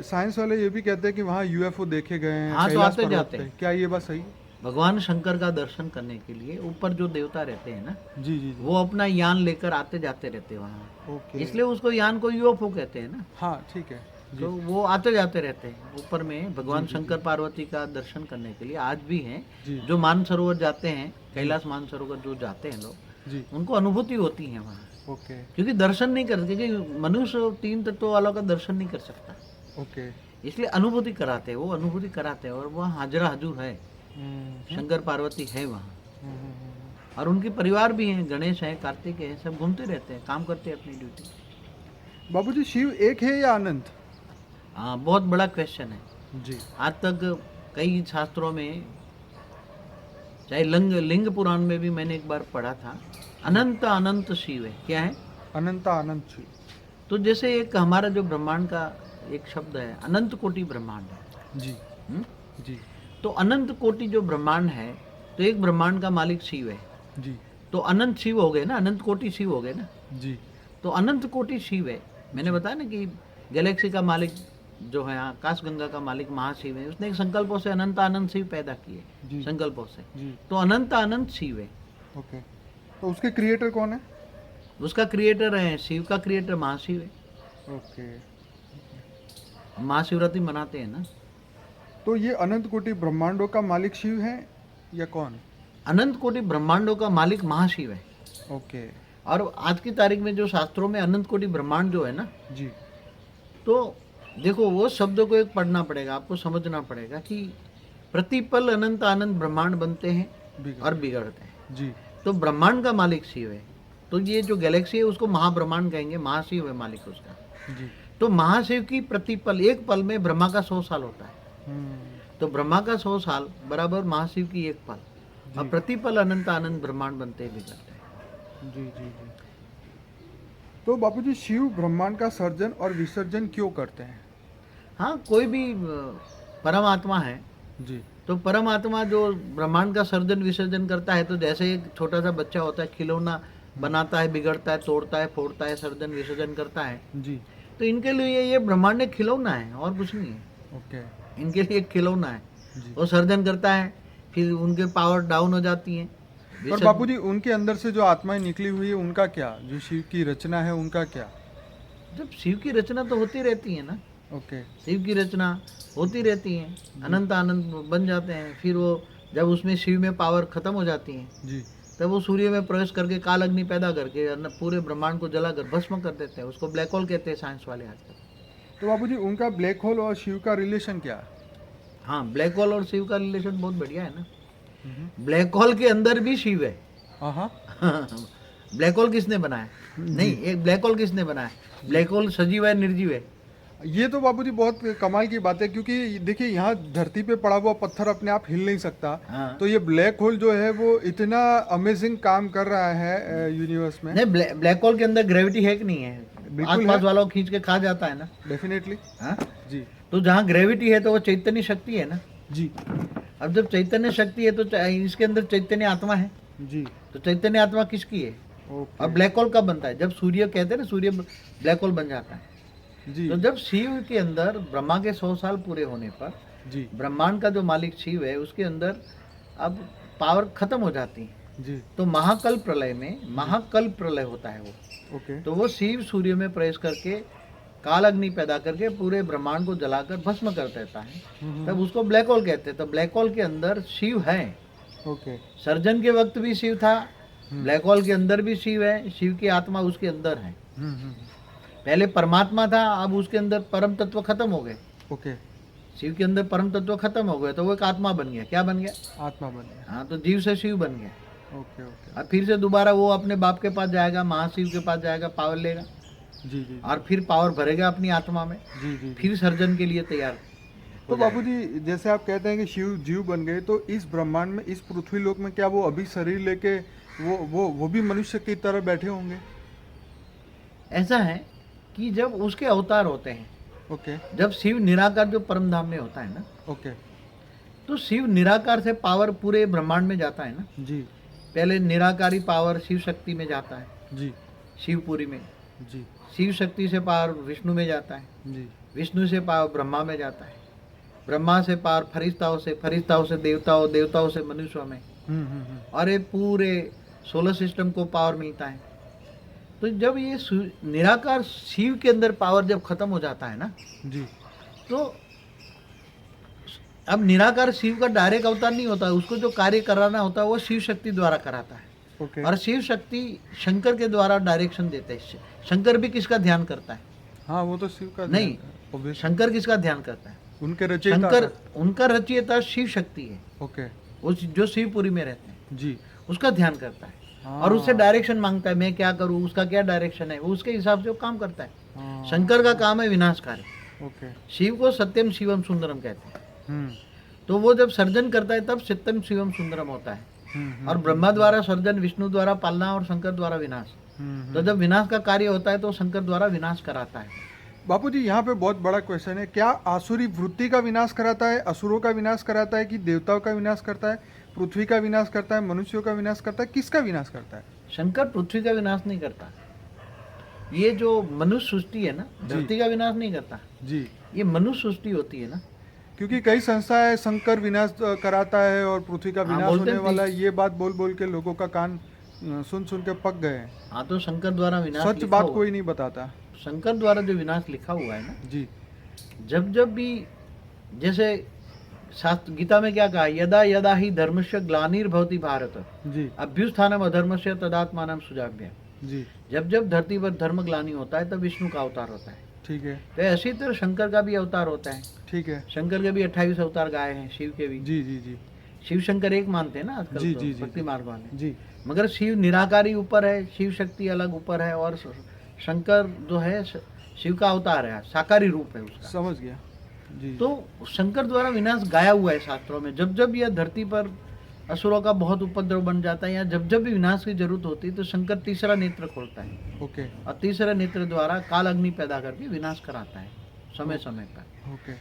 Science वाले ये भी कहते हैं कि वहाँ यूएफओ देखे गए हैं हाँ, तो कैलाश आते पर्वत जाते पे। हैं। क्या ये बात सही है? भगवान शंकर का दर्शन करने के लिए ऊपर जो देवता रहते हैं ना, जी जी जी। वो अपना यान लेकर आते जाते रहते हैं वहाँ। ओके। इसलिए उसको यान को यूएफओ कहते हैं ना। हाँ ठीक है। जी तो वो आते जाते रहते हैं ऊपर में भगवान जी, जी, शंकर पार्वती का दर्शन करने के लिए। आज भी हैं जी जो मानसरोवर जाते हैं, कैलाश मानसरोवर जो जाते हैं लोग, जी। उनको अनुभूति होती है वहाँ। ओके क्योंकि दर्शन नहीं कर, क्योंकि मनुष्य तीन तत्वों वालों का दर्शन नहीं कर सकता, ओके। इसलिए अनुभूति कराते हैं। वो अनुभूति कराते हैं और वहाँ हाजरा हजूर है, शंकर पार्वती है वहाँ। और उनके परिवार भी हैं, गणेश है, कार्तिक है, सब घूमते रहते हैं, काम करते हैं अपनी ड्यूटी। बाबूजी शिव एक है या अनंत? हाँ, बहुत बड़ा क्वेश्चन है। जी आज तक कई शास्त्रों में, चाहे लिंग पुराण में भी मैंने एक बार पढ़ा था, अनंत अनंत शिव है। क्या है? अनंता अनंत शिव। तो जैसे एक हमारा जो ब्रह्मांड का एक शब्द है, अनंत कोटि ब्रह्मांड है। जी हुँ? जी तो अनंत कोटि जो ब्रह्मांड है, तो एक ब्रह्मांड का मालिक शिव है। जी तो अनंत शिव हो गए ना, अनंत कोटि शिव हो गए ना। जी। तो अनंत कोटि शिव है। मैंने बताया ना कि गैलेक्सी का मालिक जो है, आकाश गंगा का मालिक महाशिव है। उसने एक संकल्पों से अनंत अनंत शिव पैदा किए, जी संकल्पों से। जी। तो अनंत अनंत शिव है। ओके। तो उसके क्रिएटर कौन है? उसका क्रिएटर है, शिव का क्रिएटर महाशिव है। ओके। महाशिवरात्रि मनाते हैं ना। तो ये अनंत कोटि ब्रह्मांडों का मालिक शिव है या कौन? अनंत कोटि ब्रह्मांडों का मालिक महाशिव है। ओके। और आज की तारीख में जो शास्त्रों में अनंत कोटि ब्रह्मांड जो है ना, जी तो देखो वो शब्दों को एक पढ़ना पड़ेगा, आपको समझना पड़ेगा कि प्रतिपल अनंत अनंत ब्रह्मांड बनते हैं और बिगड़ते हैं। जी तो ब्रह्मांड का मालिक शिव है। तो ये जो गैलेक्सी है उसको महाब्रह्मांड कहेंगे, महाशिव है मालिक उसका। जी। तो महाशिव की प्रतिपल, एक पल में ब्रह्मा का 100 साल होता है। तो ब्रह्मा का 100 साल बराबर महाशिव की एक पल। और प्रतिपल अनंत अनंत ब्रह्मांड बनते हैं, बिगड़ते हैं। जी जी जी। तो बापूजी शिव ब्रह्मांड का सर्जन और विसर्जन क्यों करते हैं? हाँ, कोई भी परमात्मा है, जी तो परमात्मा जो ब्रह्मांड का सर्जन विसर्जन करता है, तो जैसे एक छोटा सा बच्चा होता है, खिलौना बनाता है, बिगड़ता है, तोड़ता है, फोड़ता है, सर्जन विसर्जन करता है। जी। तो इनके लिए ये ब्रह्मांड एक खिलौना है और कुछ नहीं है। ओके। इनके लिए एक खिलौना है। जी। वो सर्जन करता है, फिर उनके पावर डाउन हो जाती है। पर बापूजी उनके अंदर से जो आत्माएं निकली हुई है उनका क्या? जो शिव की रचना है उनका क्या? जब शिव की रचना तो होती रहती है ना, ओके। शिव की रचना होती रहती है, अनंत अनंत बन जाते हैं। फिर वो जब उसमें शिव में पावर खत्म हो जाती है, जी तब वो सूर्य में प्रवेश करके काल अग्नि पैदा करके पूरे ब्रह्मांड को जलाकर भस्म कर देते हैं। उसको ब्लैक होल कहते हैं साइंस वाले आजकल। तो बापूजी उनका ब्लैक होल और शिव का रिलेशन क्या है? हाँ, ब्लैक होल और शिव का रिलेशन बहुत बढ़िया है ना। ब्लैक होल के अंदर भी शिव है। हाँ। ब्लैक होल किसने बनाया? नहीं, एक ब्लैक होल किसने बनाया? ब्लैक होल सजीव है, निर्जीव है? ये तो बापूजी बहुत कमाल की बात है, क्योंकि देखिए यहाँ धरती पे पड़ा हुआ पत्थर अपने आप हिल नहीं सकता। हाँ। तो ये ब्लैक होल जो है वो इतना अमेजिंग काम कर रहा है यूनिवर्स में। नहीं, ब्लैक होल के अंदर ग्रेविटी है कि नहीं है? बिल्कुल आसपास है। वालों को खींच के खा जाता है ना। डेफिनेटली। हाँ? जी तो जहाँ ग्रेविटी है तो वो चैतन्य शक्ति है ना। जी अब जब चैतन्य शक्ति है तो इसके अंदर चैतन्य आत्मा है। जी। तो चैतन्य आत्मा किसकी है? ओके। अब ब्लैक होल कब बनता है? जब सूर्य कहते हैं ना, सूर्य ब्लैक होल बन जाता है। जी तो जब शिव के अंदर ब्रह्मा के 100 साल पूरे होने पर जी ब्रह्मांड का जो मालिक शिव है उसके अंदर अब पावर खत्म हो जाती है। जी। तो महाकल्प प्रलय में, महाकल्प प्रलय होता है वो। ओके। तो वो शिव सूर्य में प्रवेश करके काल अग्नि पैदा करके पूरे ब्रह्मांड को जलाकर भस्म कर देता है। तब उसको ब्लैक होल कहते हैं। तो ब्लैक होल के अंदर शिव है। ओके। सर्जन के वक्त भी शिव था, ब्लैक होल के अंदर भी शिव है। शिव की आत्मा उसके अंदर है। पहले परमात्मा था, अब उसके अंदर परम तत्व खत्म हो गए। ओके। शिव के अंदर परम तत्व खत्म हो गए तो वो एक आत्मा बन गया। क्या बन गया? आत्मा बन गया। हाँ, तो जीव से शिव बन गया। Okay okay. और फिर से दोबारा वो अपने बाप के पास जाएगा, महाशिव के पास जाएगा, पावर लेगा जी जी और फिर पावर भरेगा अपनी आत्मा में, जी जी। फिर सर्जन के लिए तैयार तो हो जाएगा। बापूजी जैसे आप कहते हैं कि शिव जीव बन गए, तो इस ब्रह्मांड में, इस पृथ्वी लोक में क्या वो अभी शरीर लेके वो भी मनुष्य की तरह बैठे होंगे? ऐसा है कि जब उसके अवतार होते हैं, ओके जब शिव निराकार जो परम धाम में होता है ना, ओके। तो शिव निराकार से पावर पूरे ब्रह्मांड में जाता है ना। जी पहले निराकारी पावर शिव शक्ति में जाता है, जी शिवपुरी में। जी शिव शक्ति से पावर विष्णु में जाता है, जी विष्णु से पावर ब्रह्मा में जाता है, ब्रह्मा से पावर फरिश्ताओं से देवताओं, देवताओं से मनुष्यों में, और ये पूरे सोलर सिस्टम को पावर मिलता है। तो जब ये निराकार शिव के अंदर पावर जब खत्म हो जाता है ना जी, तो अब निराकार शिव का डायरेक्ट अवतार नहीं होता, उसको जो कार्य कराना होता है वो शिव शक्ति द्वारा कराता है। ओके। और शिव शक्ति शंकर के द्वारा डायरेक्शन देते हैं। शंकर भी किसका ध्यान करता है? हाँ, वो तो शिव का नहीं, obvious। शंकर किसका ध्यान करता है? उनके रचयिता। शंकर, उनका रचयिता शिव शक्ति है। ओके वो जो शिवपुरी में रहते हैं जी। उसका ध्यान करता है हाँ। और उससे डायरेक्शन मांगता है, मैं क्या करूँ, उसका क्या डायरेक्शन है, वो उसके हिसाब से वो काम करता है। हाँ। शंकर का काम है विनाशकारी। ओके। शिव को सत्यम शिवम सुंदरम कहते हैं। हम्म तो वो जब सर्जन करता है तब सत्यम शिवम सुंदरम होता है। हम्म, और ब्रह्मा द्वारा सर्जन, विष्णु द्वारा पालना और शंकर द्वारा विनाश। तो जब विनाश का कार्य होता है तो शंकर द्वारा विनाश कराता है। बापू जी, यहाँ पे बहुत बड़ा क्वेश्चन है, क्या आसुरी वृत्ति का विनाश कराता है, असुरों का विनाश कराता है, कि देवताओं का विनाश करता है, पृथ्वी का विनाश करता है, मनुष्यों का विनाश करता है, किसका विनाश करता है? शंकर पृथ्वी का विनाश नहीं करता। ये जो मनुष्य सृष्टि है ना, धरती का विनाश नहीं करता। जी, ये मनुष्य सृष्टि होती है ना। क्योंकि कई संस्थाएं शंकर विनाश कराता है और पृथ्वी का हाँ, विनाश बोलते होने हैं वाला है, ये बात बोल बोल के लोगों का कान सुन सुन के पक गए हैं। हाँ, तो शंकर द्वारा विनाश सच लिखा बात हुआ- कोई नहीं बताता। शंकर द्वारा जो विनाश लिखा हुआ है ना, जी जब जब भी, जैसे शास्त्र गीता में क्या कहा, यदा यदा ही धर्मस्य ग्लानिर्भवति भारत जी अभ्युत्थानम अधर्मस्य तदात्मानं सुजाभ्य। जी, जब जब धरती पर धर्म ग्लानि होता है तब विष्णु का अवतार होता है। ठीक है तो ऐसी तरह शंकर का भी अवतार होता है। ठीक है। शंकर के भी 28 अवतार गाए हैं, शिव के भी। जी जी जी शिव शंकर एक मानते हैं ना आजकल जी, तो जी, जी, भक्ति मार्ग वाले। जी मगर शिव निराकारी ऊपर है, शिव शक्ति अलग ऊपर है, और शंकर जो है शिव का अवतार है, साकारी रूप है उसका। समझ गया। जी तो शंकर द्वारा विनाश गाया हुआ है शास्त्रों में। जब जब यह धरती पर असुरों का बहुत उपद्रव बन जाता है या जब जब भी विनाश की जरूरत होती है तो शंकर तीसरा नेत्र खोलता है ओके और तीसरे नेत्र द्वारा काल अग्नि पैदा करके विनाश कराता है समय समय पर। ओके।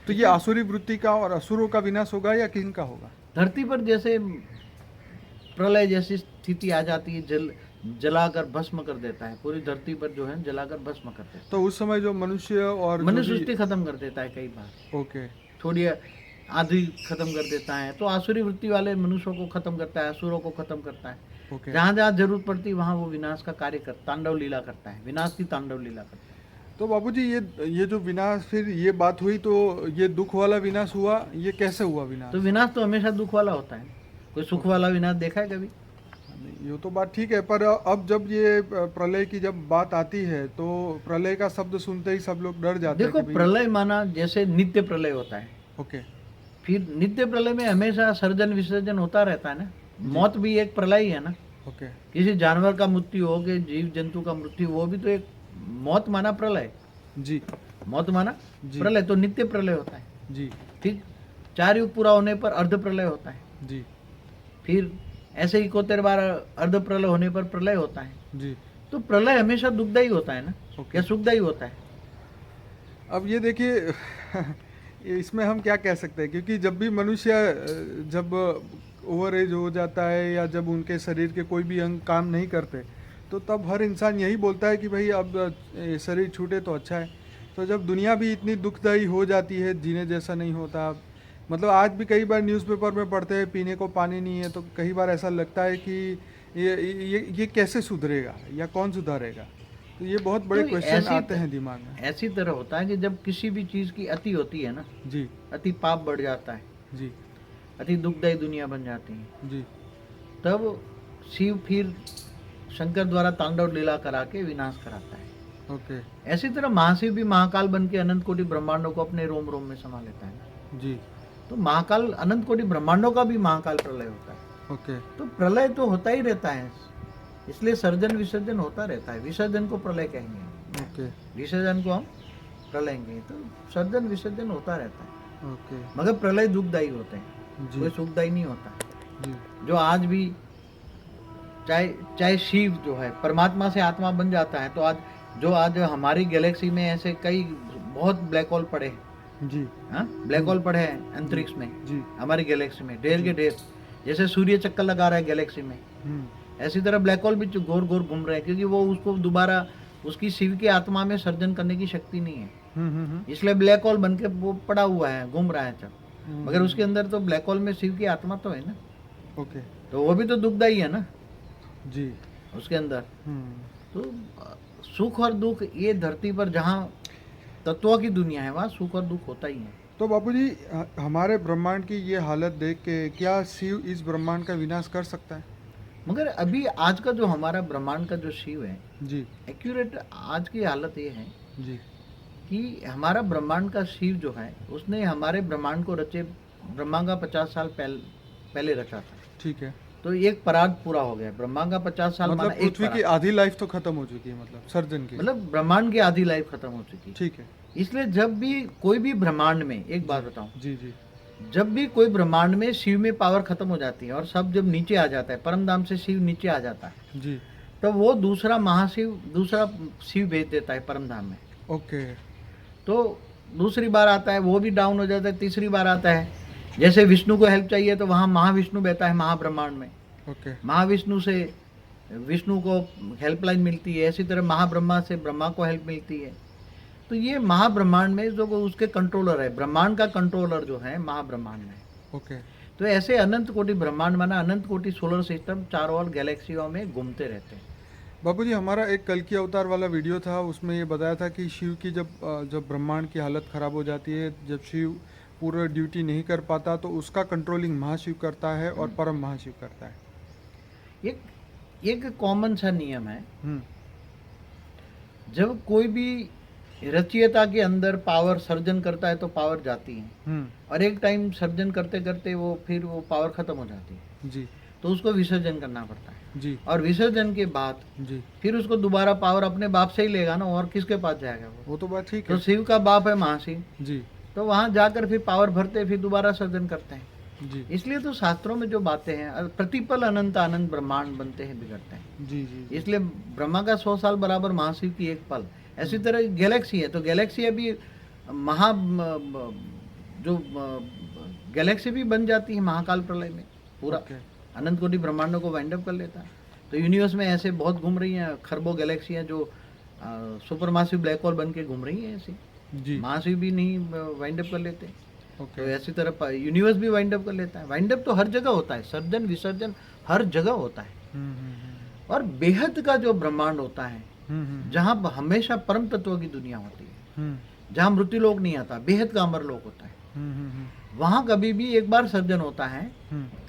तो ये आसुरी वृत्ति का और असुरों का विनाश होगा या किनका होगा? धरती पर जैसे प्रलय जैसी स्थिति आ जाती है, जलाकर भस्म कर देता है, पूरी धरती पर जो है जलाकर भस्म कर देता तो उस समय जो मनुष्य और है। जो मनुष्य भी- सृष्टि खत्म कर देता है कई बार, ओके थोड़ी आधी खत्म कर देता है। तो आसुरी वृत्ति वाले मनुष्यों को खत्म करता है, असुरों को खत्म करता है। ओके। जहाँ जहाँ जरूरत पड़ती है वहाँ वो विनाश का कार्य कर, तांडव लीला करता है, विनाश की तांडव लीला करता है। तो बाबूजी, ये जो विनाश, फिर ये बात हुई तो ये दुख वाला विनाश हुआ, ये कैसे हुआ विनाश? तो विनाश तो हमेशा दुख वाला होता है, कोई सुख वाला विनाश देखा है कभी? नहीं, ये तो बात ठीक है, पर अब जब ये प्रलय की जब बात आती है तो प्रलय का शब्द सुनते ही सब लोग डर जाते देखो, हैं कि भाई- प्रलय माना जैसे नित्य प्रलय होता है, ओके फिर नित्य प्रलय में हमेशा सर्जन विसर्जन होता रहता है ना। मौत भी एक प्रलय ही है ना। ओके किसी जानवर का मृत्यु हो, कि जीव जंतु का मृत्यु, वो भी तो एक मौत माना प्रलय, जी मौत माना जी प्रलय, तो नित्य प्रलय होता है। जी फिर 4 युग पूरा होने पर अर्ध प्रलय होता है। जी फिर ऐसे ही 71 बार अर्ध प्रलय होने पर प्रलय होता है। जी। तो प्रलय हमेशा दुखदायी होता है ना, ओके। या सुखदायी होता है? अब ये देखिए इसमें हम क्या कह सकते हैं, क्योंकि जब भी मनुष्य जब ओवर एज हो जाता है या जब उनके शरीर के कोई भी अंग काम नहीं करते तो तब हर इंसान यही बोलता है कि भाई अब शरीर छूटे तो अच्छा है। तो जब दुनिया भी इतनी दुखदायी हो जाती है, जीने जैसा नहीं होता, मतलब आज भी कई बार न्यूज़पेपर में पढ़ते हैं पीने को पानी नहीं है, तो कई बार ऐसा लगता है कि ये कैसे सुधरेगा या कौन सुधारेगा। तो ये बहुत बड़े तो क्वेश्चन ऐसी- आते हैं दिमाग में। ऐसी तरह होता है कि जब किसी भी चीज की अति होती है ना, जी अति पाप बढ़ जाता है, जी अति दुखदायी दुनिया बन जाती है, जी तब शिव फिर शंकर द्वारा तांडव लीला करा के विनाश कराता है। ओके ऐसी तरह महाशिव भी महाकाल बन के अनंत कोटि ब्रह्मांडों को अपने रोम रोम में समा लेता है ना। जी तो महाकाल, अनंत कोटि ब्रह्मांडों का भी महाकाल प्रलय होता है। ओके तो प्रलय तो होता ही रहता है, इसलिए सर्जन विसर्जन होता रहता है। विसर्जन को प्रलय कहेंगे, ओके विसर्जन को हम प्रलय कहेंगे। तो सर्जन विसर्जन होता रहता है, ओके मगर प्रलय दुखदायी होते हैं, जी कोई सुखदायी नहीं होता। जी जो आज भी चाहे शिव जो है परमात्मा से आत्मा बन जाता है, तो आज हमारी गैलेक्सी में ऐसे कई बहुत ब्लैक होल पड़े हैं। जी हाँ, ब्लैक होल पड़े हैं अंतरिक्ष में, जी हमारी गैलेक्सी में ढेर के ढेर। जैसे सूर्य चक्कर लगा रहा है गैलेक्सी में, ऐसी तरह ब्लैक होल भी घोर घोर घूम रहे हैं, क्योंकि वो उसको दोबारा उसकी शिव की आत्मा में सर्जन करने की शक्ति नहीं है। इसलिए ब्लैक होल बन के वो पड़ा हुआ है, घूम रहा है सब। मगर उसके अंदर तो ब्लैक होल में शिव की आत्मा तो है ना। ओके। तो वो भी तो दुखदाई है ना जी। उसके अंदर। तो सुख और दुख ये धरती पर जहाँ तत्वों की दुनिया है वहाँ सुख और दुख होता ही है। तो बापूजी, हमारे ब्रह्मांड की ये हालत देख के क्या शिव इस ब्रह्मांड का विनाश कर सकता है? मगर अभी आज का जो हमारा ब्रह्मांड का जो शिव है, जी एक्यूरेट आज की हालत ये है जी कि हमारा ब्रह्मांड का शिव जो है उसने हमारे ब्रह्मांड को रचे, ब्रह्मा का 50 साल पहले रचा था। ठीक है। तो एक पराग पूरा हो गया। ब्रह्मा का 50 साल मतलब माना एक पृथ्वी की पराग। आधी लाइफ तो खत्म हो चुकी है, मतलब सर्जन की। मतलब ब्रह्मांड की आधी लाइफ खत्म हो चुकी है। ठीक है। इसलिए जब भी कोई भी ब्रह्मांड में, एक बात बताऊं, जी जी जब भी कोई ब्रह्मांड में शिव में पावर खत्म हो जाती है और सब जब नीचे आ जाता है, परम धाम से शिव नीचे आ जाता है, जी। तो वो दूसरा महाशिव, दूसरा शिव भेज देता है परम धाम में। ओके। तो दूसरी बार आता है, वो भी डाउन हो जाता है, तीसरी बार आता है। जैसे विष्णु को हेल्प चाहिए तो वहाँ महाविष्णु बहता है महाब्रह्मांड में। ओके। महाविष्णु से विष्णु को हेल्पलाइन मिलती है, इसी तरह महाब्रह्मा से ब्रह्मा को हेल्प मिलती है। तो ये महाब्रह्मांड में जो उसके कंट्रोलर है, ब्रह्मांड का कंट्रोलर जो है महाब्रह्मांड में। ओके। तो ऐसे अनंत कोटि ब्रह्मांड माना अनंत कोटि सोलर सिस्टम चारों ओर गैलेक्सियों में घूमते रहते हैं। बापूजी, हमारा एक कल की अवतार वाला वीडियो था, उसमें ये बताया था कि शिव की जब ब्रह्मांड की हालत ख़राब हो जाती है, जब शिव पूरा ड्यूटी नहीं कर पाता तो उसका कंट्रोलिंग महाशिव करता है और परम महाशिव करता है। एक कॉमन सा नियम है, हम्म। जब कोई भी रचयिता के अंदर पावर सर्जन करता है तो पावर जाती है, और एक टाइम सर्जन करते करते फिर वो पावर खत्म हो जाती है। जी। तो उसको विसर्जन करना पड़ता है। जी। और विसर्जन के बाद जी। फिर उसको दोबारा पावर अपने बाप से ही लेगा ना, और किसके पास जाएगा वो तो बात ठीक तो है। शिव का बाप है महाशिव। जी तो वहां जाकर फिर पावर भरते, फिर दोबारा सर्जन करते हैं। जी इसलिए तो शास्त्रों में जो बातें हैं, प्रतिपल अनंत अनंत ब्रह्मांड बनते हैं बिगड़ते हैं। जी जी इसलिए ब्रह्मा का 100 साल बराबर महाशिव की एक पल। ऐसी तरह गैलेक्सी है, तो गैलेक्सी अभी जो गैलेक्सी भी बन जाती है महाकाल प्रलय में, पूरा अनंत कोटि ब्रह्मांडों को वाइंड अप कर लेता है। तो यूनिवर्स में ऐसे बहुत घूम रही हैं खरबों गैलेक्सियां जो सुपर मासिव ब्लैक होल बन के घूम रही हैं। ऐसी जी। महाशिव भी नहीं वाइंड अप कर लेते। ओके। तो ऐसी तरह यूनिवर्स भी वाइंड अप कर लेता है। वाइंड अप तो हर जगह होता है, सर्जन विसर्जन हर जगह होता है। और बेहद का जो ब्रह्मांड होता है, जहाँ हमेशा परम तत्व की दुनिया होती है, जहाँ मृत्यु लोक नहीं आता, बेहद का अमर लोक होता है, वहाँ कभी भी एक बार सर्जन होता है,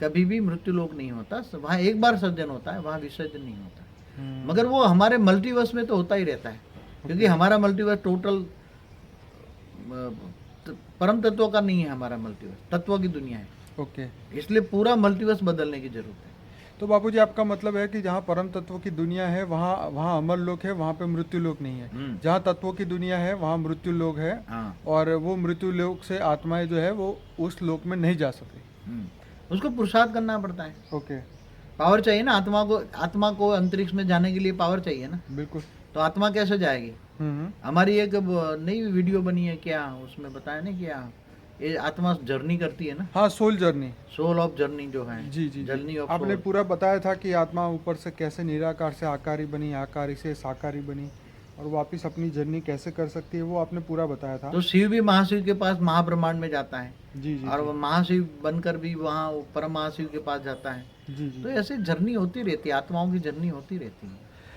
कभी भी मृत्यु लोक नहीं होता। वहाँ एक बार सर्जन होता है, वहाँ विसर्जन नहीं होता। मगर वो हमारे मल्टीवर्स में तो होता ही रहता है, क्योंकि हमारा मल्टीवर्स टोटल परम तत्व का नहीं है। हमारा मल्टीवर्स तत्व की दुनिया है। ओके। इसलिए पूरा मल्टीवर्स बदलने की जरूरत है। तो बापूजी, आपका मतलब है कि जहाँ परम तत्व की दुनिया है वहाँ अमर लोक है, वहाँ पे मृत्यु लोक नहीं है। जहाँ तत्वों की दुनिया है वहाँ मृत्यु लोक है। हाँ। और वो मृत्यु लोक से आत्माएं जो है वो उस लोक में नहीं जा सकती। उसको पुरुषार्थ करना पड़ता है। ओके। पावर चाहिए ना आत्मा को अंतरिक्ष में जाने के लिए पावर चाहिए ना। बिल्कुल। तो आत्मा कैसे जाएगी? हमारी एक नई वीडियो बनी है, क्या उसमें बताया ना, क्या ये आत्मा जर्नी करती है ना। हाँ, soul journey, soul of journey जो है। जी जी जर्नी ऑफ आपने पूरा बताया था कि आत्मा ऊपर से कैसे निराकार से आकारी बनी, आकारी से साकारी बनी, और वापस अपनी जर्नी कैसे कर सकती है, वो आपने पूरा बताया था। तो शिव भी महाशिव के पास महाब्रह्मांड में जाता है। जी जी। और वो महाशिव बनकर भी वहाँ परम महाशिव के पास जाता है। जी जी। तो ऐसे जर्नी होती रहती है, आत्माओं की जर्नी होती रहती है।